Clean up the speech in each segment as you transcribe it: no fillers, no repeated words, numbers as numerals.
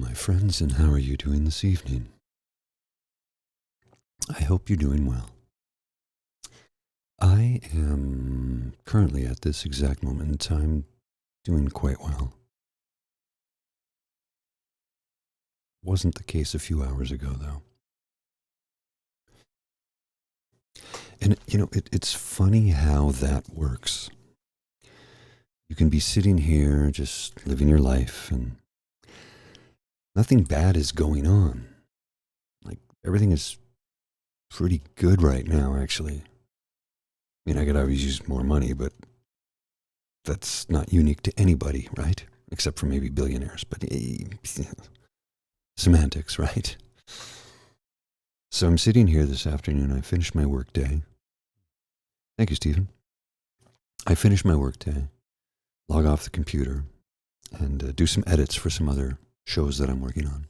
my friends, and how are you doing this evening? I hope you're doing well. I am currently at this exact moment in time doing quite well. Wasn't the case a few hours ago, though. And, it's funny how that works. You can be sitting here just living your life, and nothing bad is going on. Like, everything is pretty good right now, actually. I mean, I could always use more money, but that's not unique to anybody, right? Except for maybe billionaires, but semantics, right? So I'm sitting here this afternoon. I finished my work day. Thank you, Stephen. I finished my work day, log off the computer, and do some edits for some other shows that I'm working on.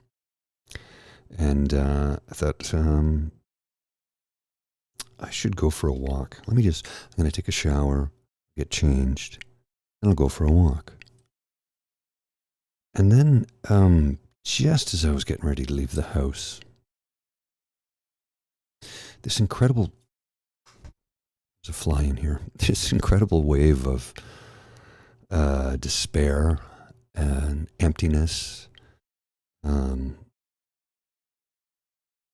And I thought I should go for a walk. I'm going to take a shower, get changed, and I'll go for a walk. And then, just as I was getting ready to leave the house, there's a fly in here, this incredible wave of despair and emptiness,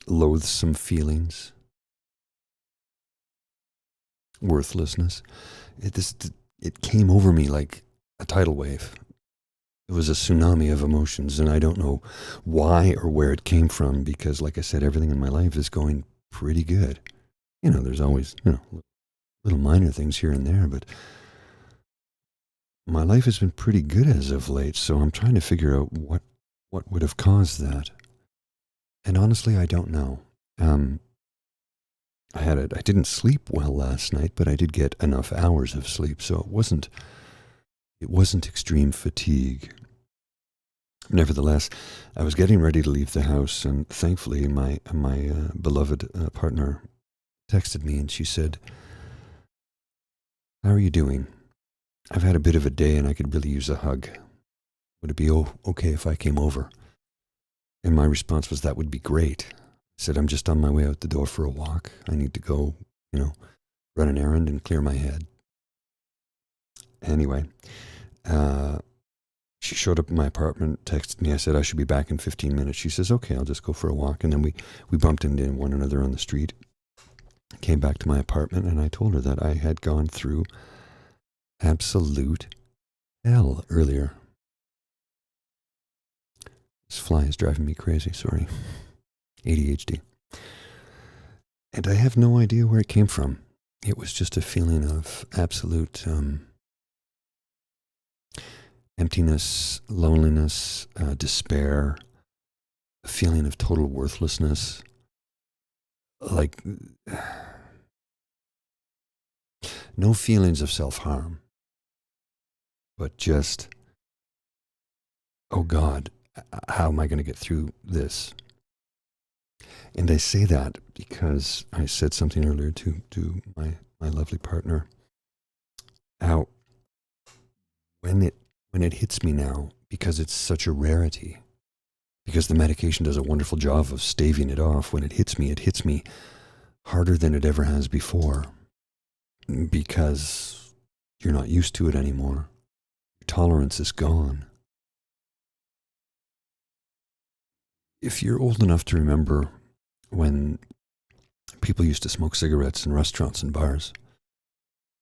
loathsome feelings, worthlessness. It came over me like a tidal wave. It was a tsunami of emotions, and I don't know why or where it came from, because, like I said, everything in my life is going pretty good. There's always, little minor things here and there, but my life has been pretty good as of late, so I'm trying to figure out what would have caused that. And honestly, I don't know. I didn't sleep well last night, but I did get enough hours of sleep, so it wasn't extreme fatigue. Nevertheless, I was getting ready to leave the house, and thankfully my beloved partner texted me, and she said, "How are you doing? I've had a bit of a day, and I could really use a hug. Would it be okay if I came over?" And my response was, "That would be great." I said, "I'm just on my way out the door for a walk. I need to go, run an errand and clear my head." Anyway, she showed up at my apartment, texted me. I said I should be back in 15 minutes. She says, "Okay, I'll just go for a walk." And then we bumped into one another on the street. Came back to my apartment, and I told her that I had gone through absolute hell earlier. This fly is driving me crazy, sorry. ADHD. And I have no idea where it came from. It was just a feeling of absolute emptiness, loneliness, despair, a feeling of total worthlessness. Like, no feelings of self-harm, but just, oh God, how am I going to get through this? And I say that because I said something earlier to my lovely partner, how when it hits me now, because it's such a rarity, because the medication does a wonderful job of staving it off, when it hits me harder than it ever has before, because you're not used to it anymore. Your tolerance is gone. If you're old enough to remember when people used to smoke cigarettes in restaurants and bars,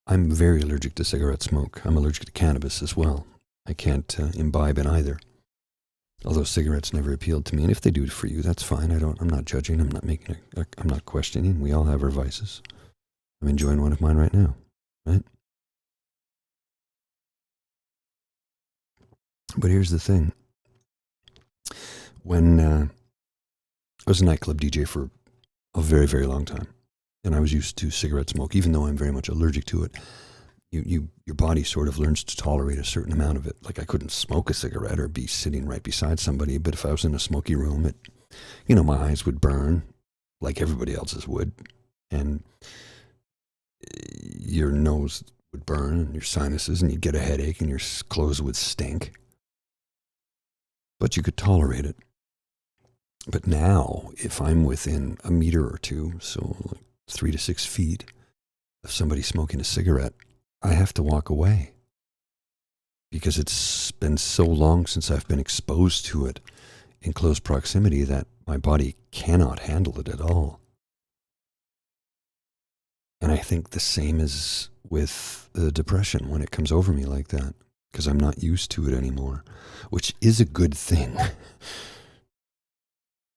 I'm very allergic to cigarette smoke. I'm allergic to cannabis as well. I can't imbibe in either. Although cigarettes never appealed to me, and if they do it for you, that's fine. I'm not judging. I'm not questioning. We all have our vices. I'm enjoying one of mine right now, right? But here's the thing. When I was a nightclub DJ for a very, very long time, and I was used to cigarette smoke, even though I'm very much allergic to it. Your body sort of learns to tolerate a certain amount of it. Like, I couldn't smoke a cigarette or be sitting right beside somebody, but if I was in a smoky room, my eyes would burn like everybody else's would, and your nose would burn and your sinuses, and you'd get a headache and your clothes would stink. But you could tolerate it. But now, if I'm within a meter or two, so like 3 to 6 feet of somebody smoking a cigarette, I have to walk away because it's been so long since I've been exposed to it in close proximity that my body cannot handle it at all. And I think the same is with the depression when it comes over me like that, because I'm not used to it anymore, which is a good thing.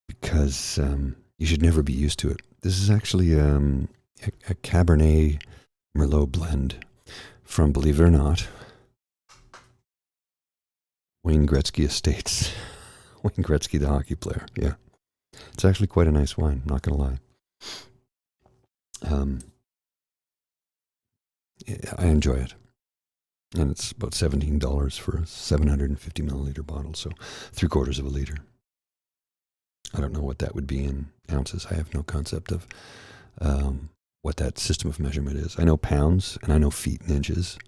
Because you should never be used to it. This is actually a Cabernet Merlot blend from, believe it or not, Wayne Gretzky Estates. Wayne Gretzky, the hockey player. Yeah. It's actually quite a nice wine, not going to lie. I enjoy it. And it's about $17 for a 750 milliliter bottle, so 3/4 of a liter. I don't know what that would be in ounces. I have no concept of what that system of measurement is. I know pounds, and I know feet and inches,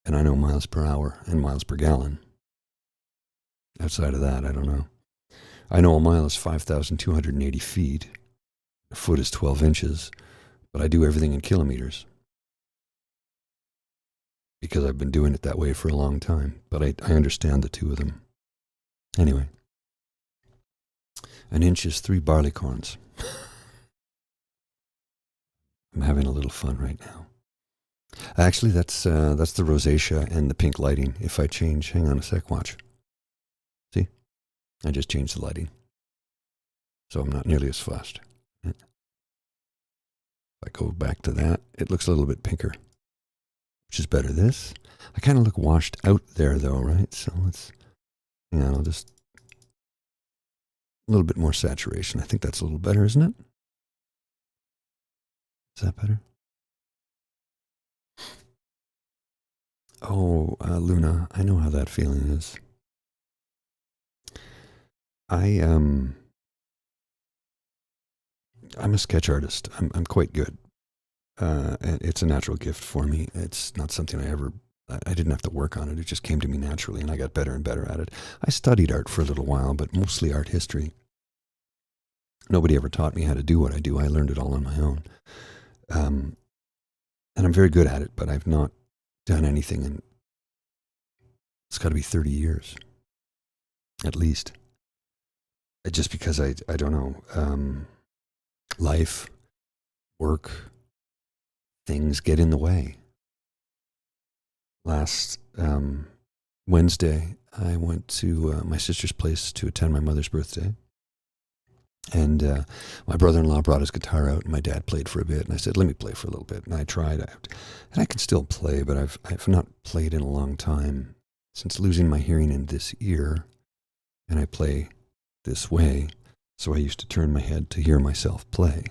and I know miles per hour and miles per gallon. Outside of that, I don't know. I know a mile is 5,280 feet. A foot is 12 inches, but I do everything in kilometers because I've been doing it that way for a long time. But I understand the two of them. Anyway, an inch is 3 barleycorns. I'm having a little fun right now. Actually, that's the rosacea and the pink lighting. If I change, hang on a sec, watch. See? I just changed the lighting. So I'm not nearly as fast. If I go back to that, it looks a little bit pinker, which is better. This, I kind of look washed out there though, right? So let's, I'll just, a little bit more saturation. I think that's a little better, isn't it? Is that better? Oh, Luna, I know how that feeling is. I'm a sketch artist. I'm quite good. And it's a natural gift for me. It's not something I didn't have to work on it. It just came to me naturally, and I got better and better at it. I studied art for a little while, but mostly art history. Nobody ever taught me how to do what I do. I learned it all on my own. And I'm very good at it, but I've not done anything in, it's got to be 30 years, at least. Just because I don't know, life, work, things get in the way. Last Wednesday, I went to my sister's place to attend my mother's birthday. And my brother-in-law brought his guitar out, and my dad played for a bit. And I said, let me play for a little bit. And I tried. And I can still play, but I've not played in a long time since losing my hearing in this ear. And I play this way, so I used to turn my head to hear myself play.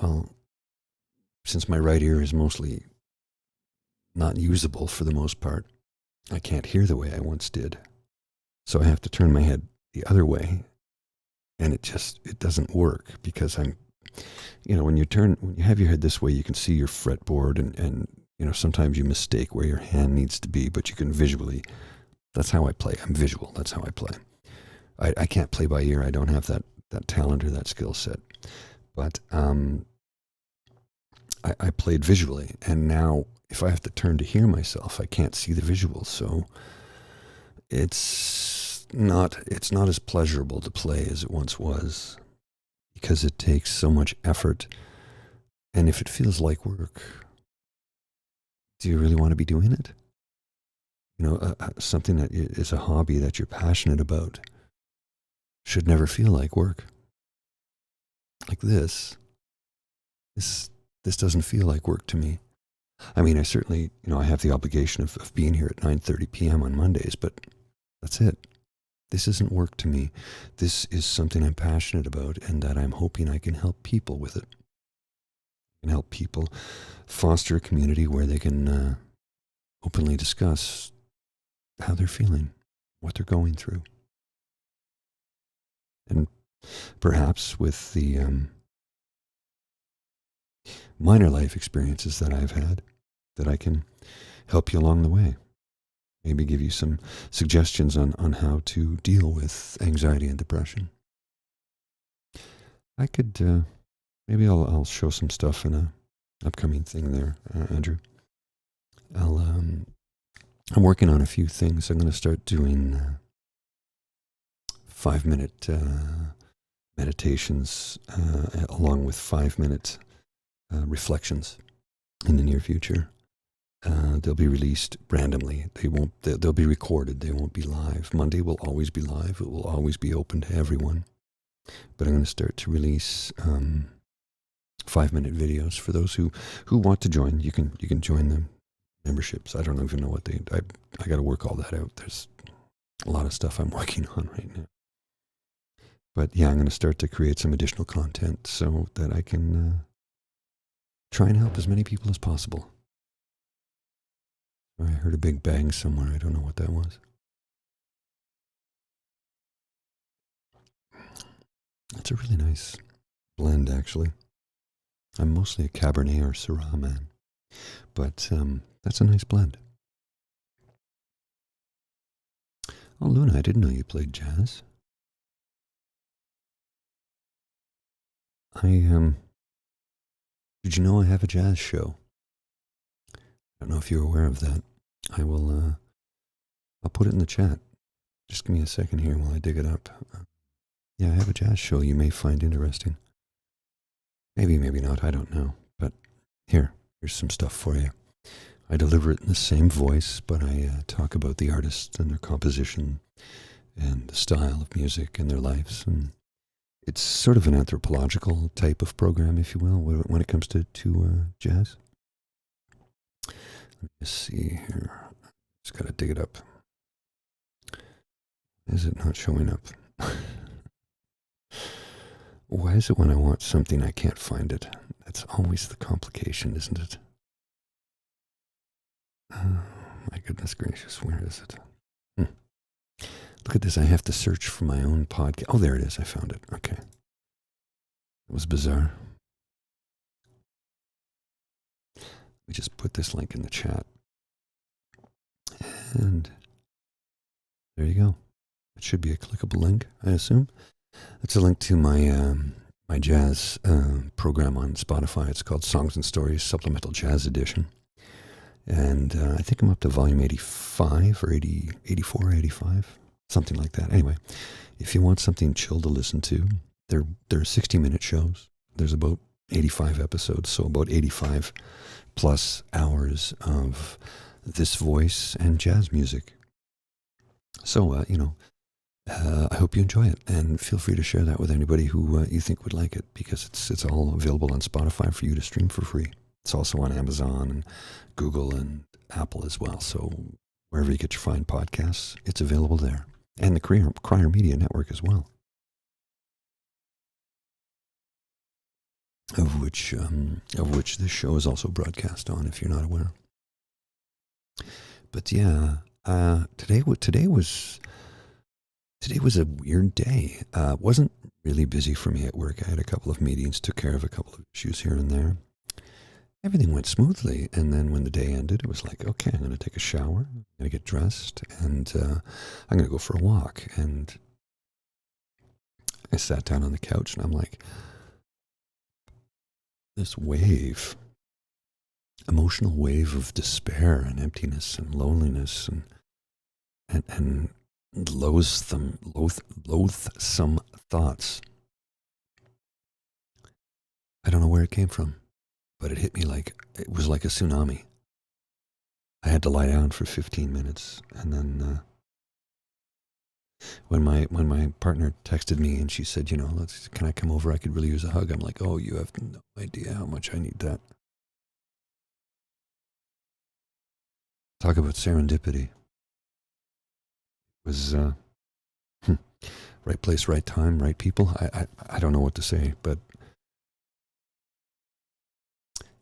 Well, since my right ear is mostly not usable for the most part, I can't hear the way I once did. So I have to turn my head the other way, and it doesn't work because when you have your head this way, you can see your fretboard, and sometimes you mistake where your hand needs to be, but you can visually, that's how I play. I'm visual. That's how I play. I can't play by ear. I don't have that talent or that skill set. But I played visually, and now if I have to turn to hear myself, I can't see the visuals. So it's not as pleasurable to play as it once was because it takes so much effort. And if it feels like work, do you really want to be doing it? Something that is a hobby that you're passionate about should never feel like work. Like this doesn't feel like work to me. I mean, I certainly, I have the obligation of being here at 9:30 p.m. on Mondays, but that's it. This isn't work to me. This is something I'm passionate about and that I'm hoping I can help people with it. I can help people foster a community where they can openly discuss how they're feeling, what they're going through. And perhaps with the minor life experiences that I've had, that I can help you along the way. maybe give you some suggestions on how to deal with anxiety and depression. I could, maybe I'll show some stuff in a upcoming thing there, Andrew. I'm working on a few things. I'm going to start doing 5-minute meditations along with 5-minute reflections in the near future. They'll be released randomly. They'll be recorded. They won't be live. Monday will always be live. It will always be open to everyone. But I'm going to start to release 5-minute videos for those who want to join. You can join the memberships. I don't even know what I got to work all that out. There's a lot of stuff I'm working on right now. But yeah, I'm going to start to create some additional content so that I can try and help as many people as possible. I heard a big bang somewhere. I don't know what that was. It's a really nice blend, actually. I'm mostly a Cabernet or Syrah man, but that's a nice blend. Oh, Luna, I didn't know you played jazz. Did you know I have a jazz show? I don't know if you're aware of that. I'll put it in the chat. Just give me a second here while I dig it up. Yeah, I have a jazz show you may find interesting. Maybe not, I don't know. But here's some stuff for you. I deliver it in the same voice, but I talk about the artists and their composition and the style of music and their lives. And it's sort of an anthropological type of program, if you will, when it comes to jazz. Let me just see here. Just got to dig it up. Is it not showing up? Why is it when I want something I can't find it? That's always the complication, isn't it? Oh, my goodness gracious, where is it? Look at this, I have to search for my own podcast. Oh, there it is, I found it. Okay. It was bizarre. We just put this link in the chat. And there you go. It should be a clickable link, I assume. It's a link to my my jazz program on Spotify. It's called Songs and Stories Supplemental Jazz Edition. And I think I'm up to volume 85 or 80, 84, 85, something like that. Anyway, if you want something chill to listen to, they're 60-minute shows. There's about 85 episodes, so about 85 plus hours of this voice and jazz music. So, I hope you enjoy it, and feel free to share that with anybody who you think would like it, because it's all available on Spotify for you to stream for free. It's also on Amazon and Google and Apple as well. So wherever you get your fine podcasts, it's available there. And the Crier Media Network as well, of which this show is also broadcast on, if you're not aware. But yeah, today was a weird day. Wasn't really busy for me at work. I had a couple of meetings, took care of a couple of issues here and there. Everything went smoothly, and then when the day ended, it was like, okay, I'm going to take a shower, I'm going to get dressed, and I'm going to go for a walk. And I sat down on the couch, and I'm like, this emotional wave of despair and emptiness and loneliness and loathsome thoughts. I don't know where it came from, but it hit me like it was like a tsunami. I had to lie down for 15 minutes, and then when my partner texted me and she said, can I come over? I could really use a hug. I'm like, oh, you have no idea how much I need that. Talk about serendipity. It was right place, right time, right people. I don't know what to say, but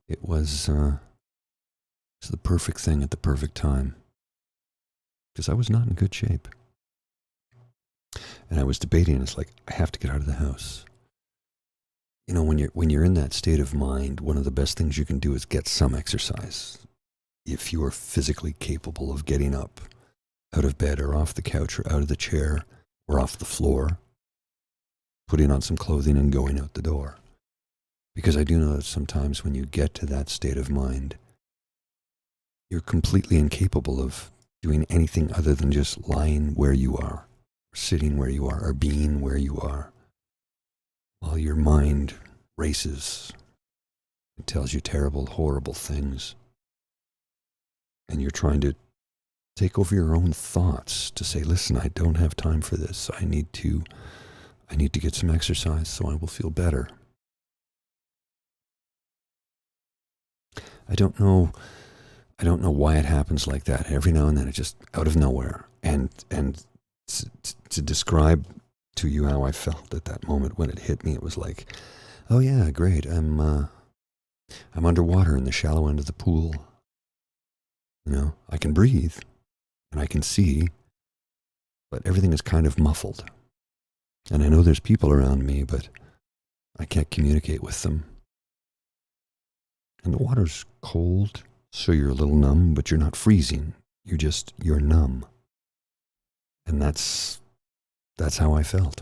it was the perfect thing at the perfect time, because I was not in good shape. And I was debating, it's like, I have to get out of the house. When you're in that state of mind, one of the best things you can do is get some exercise. If you are physically capable of getting up out of bed or off the couch or out of the chair or off the floor, putting on some clothing and going out the door. Because I do know that sometimes when you get to that state of mind, you're completely incapable of doing anything other than just lying where you are, or sitting where you are, or being where you are, while your mind races and tells you terrible, horrible things. And you're trying to take over your own thoughts to say, listen, I don't have time for this. I need to get some exercise so I will feel better. I don't know why it happens like that. Every now and then, it's just out of nowhere. And to describe to you how I felt at that moment when it hit me, it was like, oh yeah, great. I'm underwater in the shallow end of the pool. You know, I can breathe and I can see, but everything is kind of muffled. And I know there's people around me, but I can't communicate with them. And the water's cold, so you're a little numb, but you're not freezing. You're numb. And that's how I felt.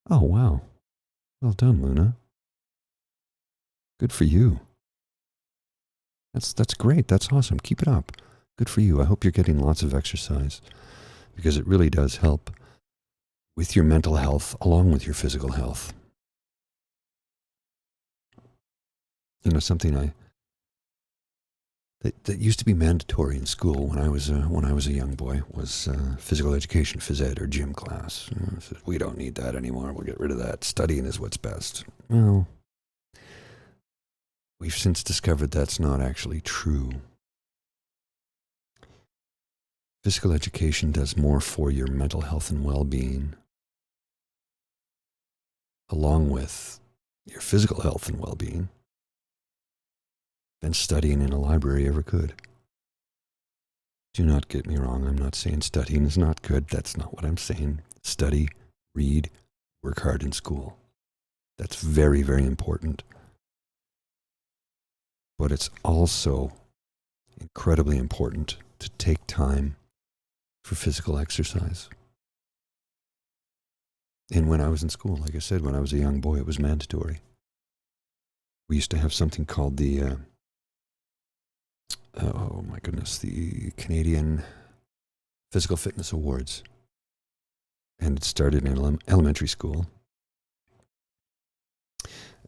Oh, wow. Well done, Luna. Good for you. That's great. That's awesome. Keep it up. Good for you. I hope you're getting lots of exercise because it really does help with your mental health along with your physical health. You know, something that used to be mandatory in school when I was a young boy was physical education, phys ed, or gym class. We don't need that anymore. We'll get rid of that. Studying is what's best. Well, we've since discovered that's not actually true. Physical education does more for your mental health and well-being, along with your physical health and well-being, than studying in a library ever could. Do not get me wrong. I'm not saying studying is not good. That's not what I'm saying. Study, read, work hard in school. That's very, very important. But it's also incredibly important to take time for physical exercise. And when I was in school, like I said, when I was a young boy, it was mandatory. We used to have something called the the Canadian Physical Fitness Awards. And it started in elementary school.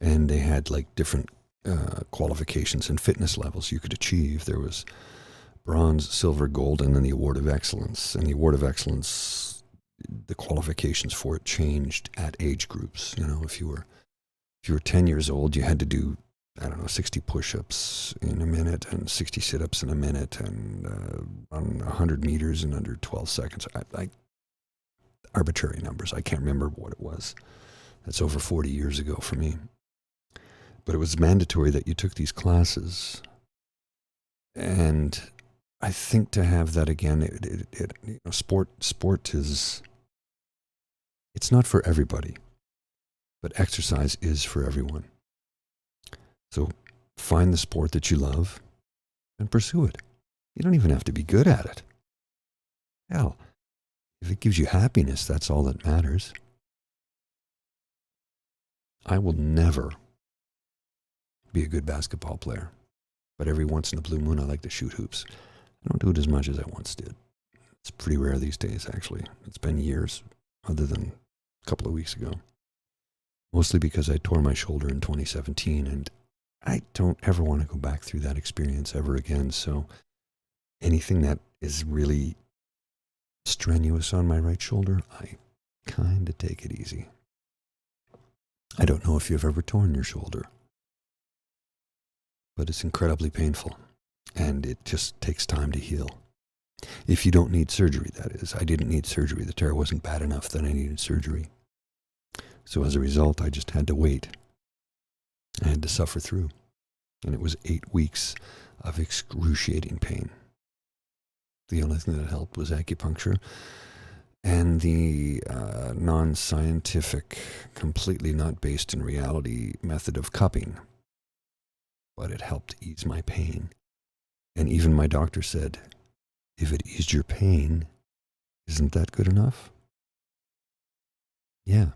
And they had like different qualifications and fitness levels you could achieve. There was bronze, silver, gold, and then the Award of Excellence. And the Award of Excellence, the qualifications for it changed at age groups. You know, if you were 10 years old, you had to do 60 push-ups in a minute and 60 sit-ups in a minute and run 100 meters in under 12 seconds. Arbitrary numbers. I can't remember what it was. That's over 40 years ago for me. But it was mandatory that you took these classes. And I think to have that again, sport is, it's not for everybody, but exercise is for everyone. So find the sport that you love and pursue it. You don't even have to be good at it. Hell, if it gives you happiness, that's all that matters. I will never be a good basketball player, but every once in a blue moon I like to shoot hoops. I don't do it as much as I once did. It's pretty rare these days, actually. It's been years, other than a couple of weeks ago. Mostly because I tore my shoulder in 2017, and I don't ever want to go back through that experience ever again. So anything that is really strenuous on my right shoulder, I kind of take it easy. I don't know if you've ever torn your shoulder, but it's incredibly painful, and it just takes time to heal. If you don't need surgery, that is. I didn't need surgery. The tear wasn't bad enough that I needed surgery. So as a result, I just had to wait. I had to suffer through. And it was 8 weeks of excruciating pain. The only thing that helped was acupuncture and the non-scientific, completely not based in reality method of cupping. But it helped ease my pain. And even my doctor said, if it eased your pain, isn't that good enough? Yeah.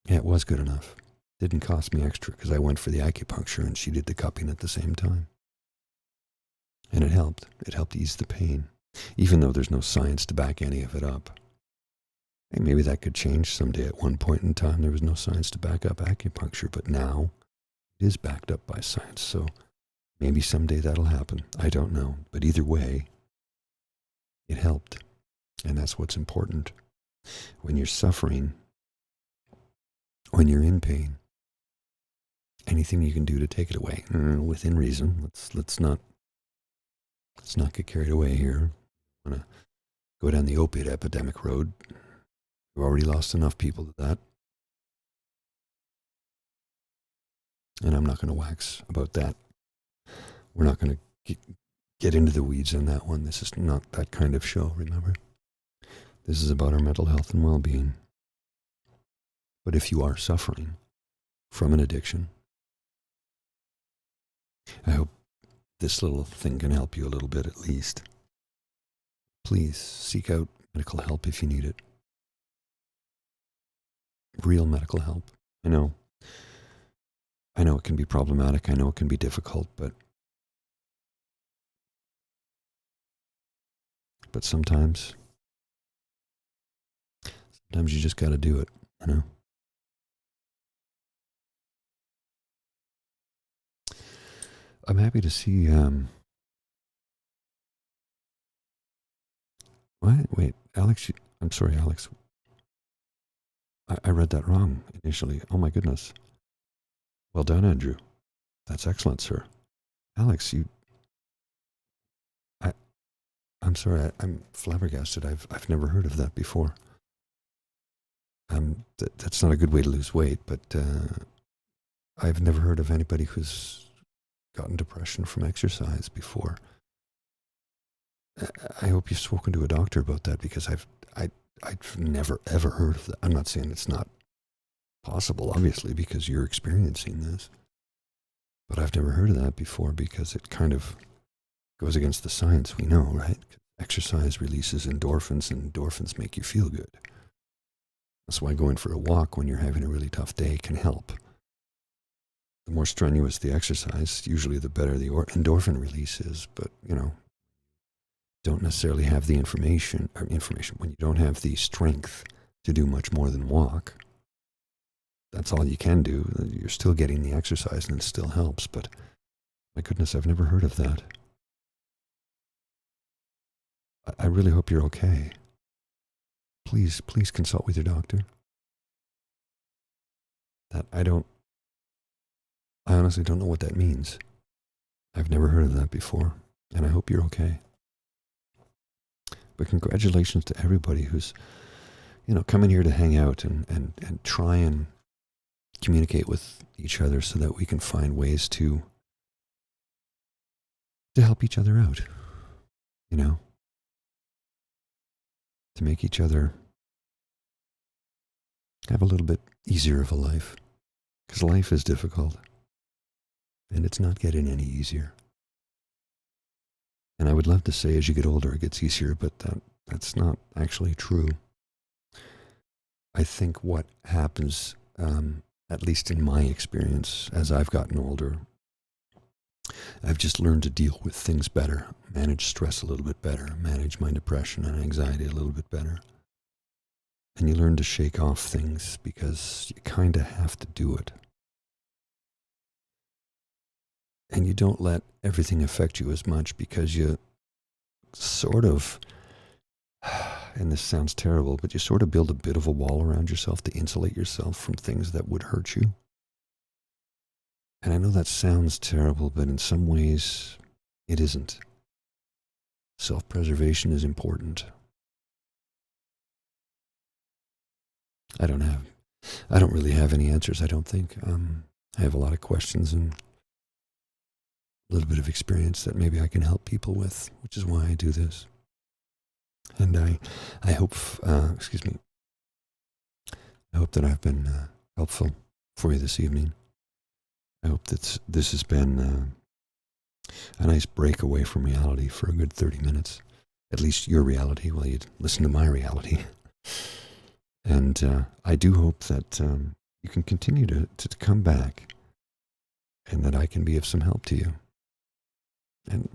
Yeah, it was good enough. Didn't cost me extra because I went for the acupuncture and she did the cupping at the same time. And it helped. It helped ease the pain, even though there's no science to back any of it up. Hey, maybe that could change someday. At one point in time, there was no science to back up acupuncture, but now it is backed up by science. So maybe someday that'll happen. I don't know. But either way, it helped. And that's what's important. When you're suffering, when you're in pain, anything you can do to take it away, within reason. Let's not get carried away here. I want to go down the opiate epidemic road. We've already lost enough people to that. And I'm not going to wax about that. We're not going to get into the weeds on that one. This is not that kind of show, remember? This is about our mental health and well-being. But if you are suffering from an addiction, I hope this little thing can help you a little bit at least. Please seek out medical help if you need it. Real medical help. I know it can be problematic. I know it can be difficult, but sometimes you just got to do it, you know? I'm happy to see, wait, Alex, I'm sorry, Alex. I read that wrong initially. Oh my goodness. Well done, Andrew. That's excellent, sir. Alex, I'm sorry, I'm flabbergasted. I've never heard of that before. That's not a good way to lose weight, but I've never heard of anybody who's gotten depression from exercise before. I hope you've spoken to a doctor about that because I've never ever heard of that. I'm not saying it's not possible, obviously, because you're experiencing this, but I've never heard of that before because it kind of goes against the science we know, right? Exercise releases endorphins, and endorphins make you feel good. That's why going for a walk when you're having a really tough day can help. The more strenuous the exercise, usually the better the endorphin release is, but, don't necessarily have the information, when you don't have the strength to do much more than walk, that's all you can do. You're still getting the exercise and it still helps, but my goodness, I've never heard of that. I really hope you're okay. Please consult with your doctor. I honestly don't know what that means. I've never heard of that before, and I hope you're okay. But congratulations to everybody who's, coming here to hang out and try and communicate with each other so that we can find ways to help each other out, to make each other have a little bit easier of a life. Because life is difficult, and it's not getting any easier. And I would love to say as you get older it gets easier, but that's not actually true. I think what happens, at least in my experience, as I've gotten older, I've just learned to deal with things better, manage stress a little bit better, manage my depression and anxiety a little bit better. And you learn to shake off things because you kind of have to do it. And you don't let everything affect you as much because you sort of, and this sounds terrible, but you sort of build a bit of a wall around yourself to insulate yourself from things that would hurt you. And I know that sounds terrible, but in some ways, it isn't. Self-preservation is important. I don't really have any answers, I don't think. I have a lot of questions and a little bit of experience that maybe I can help people with, which is why I do this. And I hope, I hope that I've been helpful for you this evening. I hope that this has been a nice break away from reality for a good 30 minutes. At least your reality, while you listen to my reality. And I do hope that you can continue to come back, and that I can be of some help to you. And,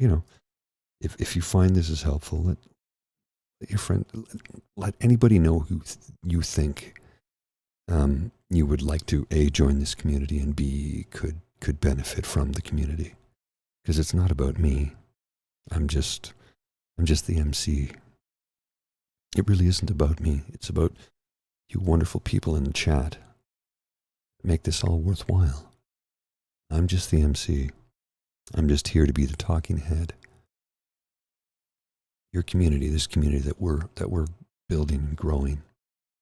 if you find this is helpful, let your friend, let anybody know who you think you would like to A, join this community, and B, could benefit from the community. Because it's not about me. I'm just the MC. It really isn't about me. It's about you wonderful people in the chat. Make this all worthwhile. I'm just the MC. I'm just here to be the talking head. Your community, this community that we're building and growing,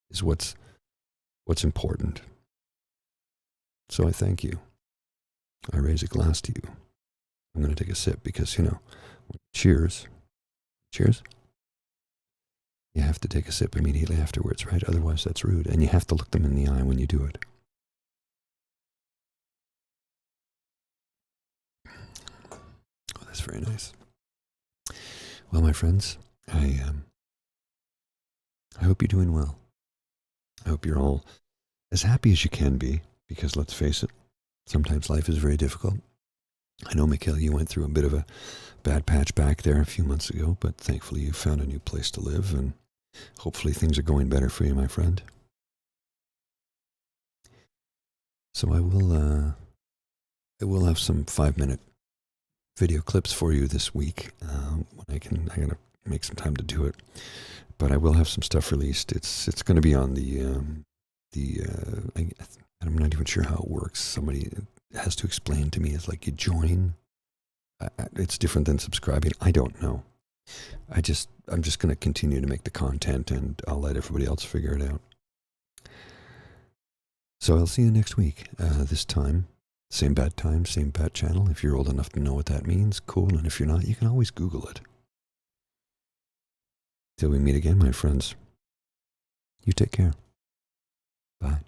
is what's important. So I thank you. I raise a glass to you. I'm going to take a sip because, cheers. Cheers. You have to take a sip immediately afterwards, right? Otherwise, that's rude. And you have to look them in the eye when you do it. Oh, that's very nice. Well, my friends, I hope you're doing well. I hope you're all as happy as you can be, because let's face it, sometimes life is very difficult. I know, Mikhail, you went through a bit of a bad patch back there a few months ago, but thankfully you found a new place to live, and hopefully things are going better for you, my friend. So I will have some 5-minute video clips for you this week. When I'm gonna make some time to do it, but I will have some stuff released. It's going to be on I'm not even sure how it works. Somebody has to explain to me. It's like you join. It's different than subscribing. I don't know. I'm just going to continue to make the content, and I'll let everybody else figure it out. So I'll see you next week. This time, same bad time, same bad channel. If you're old enough to know what that means, cool. And if you're not, you can always Google it. Till we meet again, my friends. You take care. Bye.